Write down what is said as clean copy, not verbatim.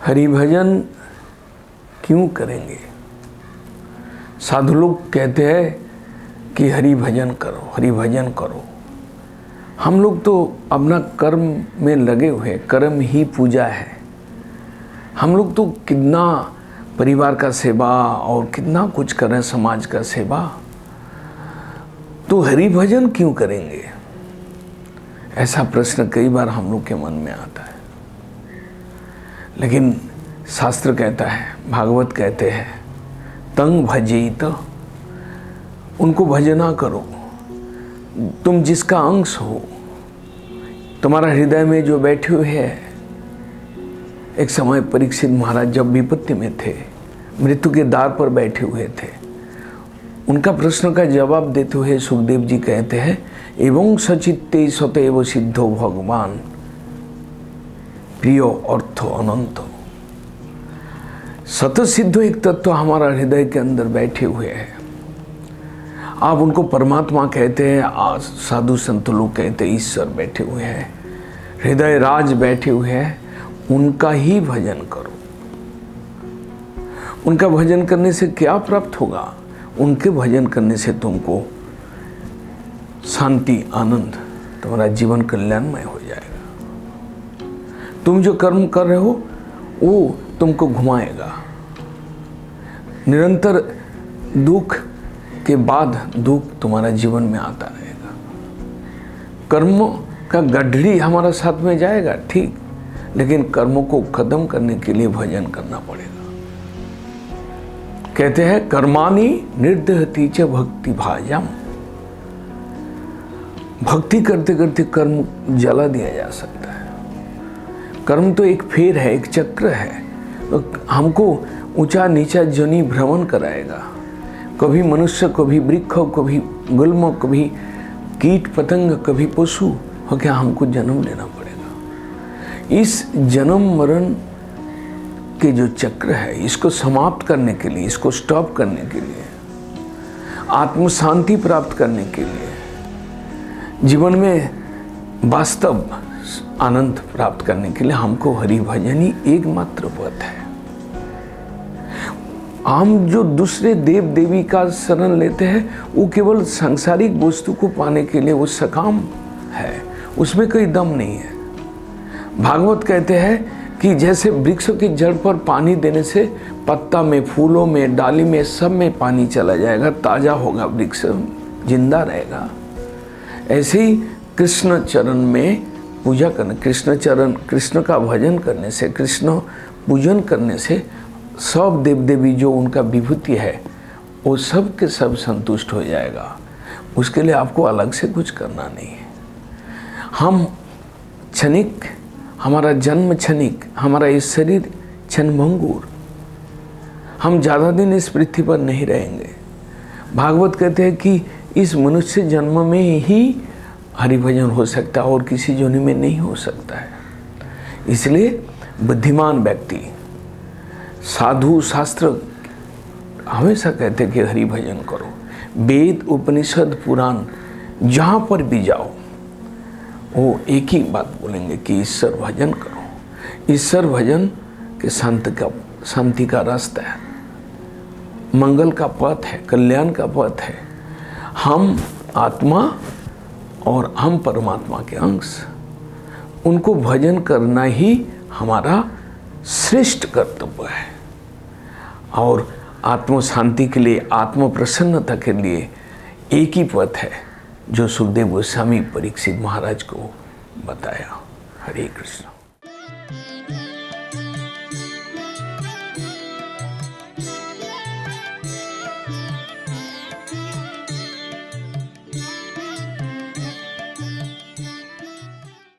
हरि भजन क्यों करेंगे? साधु लोग कहते हैं कि हरि भजन करो, हरि भजन करो। हम लोग तो अपना कर्म में लगे हुए, कर्म ही पूजा है। हम लोग तो कितना परिवार का सेवा और कितना कुछ करें, समाज का सेवा, तो हरि भजन क्यों करेंगे? ऐसा प्रश्न कई बार हम लोग के मन में आता है। लेकिन शास्त्र कहता है, भागवत कहते हैं, तंग भजेत, उनको भजना करो। तुम जिसका अंश हो, तुम्हारा हृदय में जो बैठे हुए हैं। एक समय परीक्षित महाराज जब विपत्ति में थे, मृत्यु के द्वार पर बैठे हुए थे, उनका प्रश्न का जवाब देते हुए सुखदेव जी कहते हैं, एवं सचित्ते सतैव सिद्धो भगवान प्रियो अर्थो अनंतो। सत सिद्ध एक तत्व हमारा हृदय के अंदर बैठे हुए हैं। आप उनको परमात्मा कहते हैं, साधु संत लोग कहते हैं ईश्वर बैठे हुए हैं, हृदय राज बैठे हुए हैं। उनका ही भजन करो। उनका भजन करने से क्या प्राप्त होगा? उनके भजन करने से तुमको शांति, आनंद, तुम्हारा जीवन कल्याणमय हो जाएगा। तुम जो कर्म कर रहे हो वो तुमको घुमाएगा। निरंतर दुख के बाद दुख तुम्हारा जीवन में आता रहेगा। कर्म का गड्ढड़ी हमारा साथ में जाएगा, ठीक, लेकिन कर्मों को खत्म करने के लिए भजन करना पड़ेगा। कहते हैं, कर्माणि निर्दहति च भक्ति भाजम। भक्ति करते करते कर्म जला दिया जा सकता है। कर्म तो एक फेर है, एक चक्र है, तो हमको ऊंचा नीचा जनी भ्रमण कराएगा। कभी मनुष्य, कभी वृक्ष, कभी गुल्म, कभी कीट पतंग, कभी पशु हो क्या हमको जन्म लेना पड़ेगा। इस जन्म मरण के जो चक्र है, इसको समाप्त करने के लिए, इसको स्टॉप करने के लिए, आत्म शांति प्राप्त करने के लिए, जीवन में वास्तव आनंद प्राप्त करने के लिए हमको हरि भजन ही एकमात्र पथ है। हम जो दूसरे देव देवी का शरण लेते हैं वो केवल सांसारिक वस्तु को पाने के लिए वो सकाम है, उसमें कोई दम नहीं है। भागवत कहते हैं कि जैसे वृक्ष की जड़ पर पानी देने से पत्ता में, फूलों में, डाली में, सब में पानी चला जाएगा, ताजा होगा, वृक्ष जिंदा रहेगा। ऐसे ही कृष्ण चरण में पूजा करने, कृष्ण चरण, कृष्ण का भजन करने से, कृष्ण पूजन करने से सब देव देवी जो उनका विभूति है वो सब के सब संतुष्ट हो जाएगा। उसके लिए आपको अलग से कुछ करना नहीं है। हम क्षणिक, हमारा जन्म क्षणिक, हमारा इस शरीर क्षणभंगुर, हम ज़्यादा दिन इस पृथ्वी पर नहीं रहेंगे। भागवत कहते हैं कि इस मनुष्य जन्म में ही हरिभजन हो सकता है और किसी योनि में नहीं हो सकता है। इसलिए बुद्धिमान व्यक्ति, साधु, शास्त्र हमेशा कहते हैं कि हरिभजन करो। वेद, उपनिषद, पुराण जहाँ पर भी जाओ वो एक ही बात बोलेंगे कि ईश्वर भजन करो। ईश्वर भजन के शांति का रास्ता है, मंगल का पथ है, कल्याण का पथ है। हम आत्मा और हम परमात्मा के अंश, उनको भजन करना ही हमारा श्रेष्ठ कर्तव्य है। और आत्म शांति के लिए, आत्म प्रसन्नता के लिए एक ही पथ है जो सुखदेव गोस्वामी परीक्षित महाराज को बताया। हरे कृष्ण।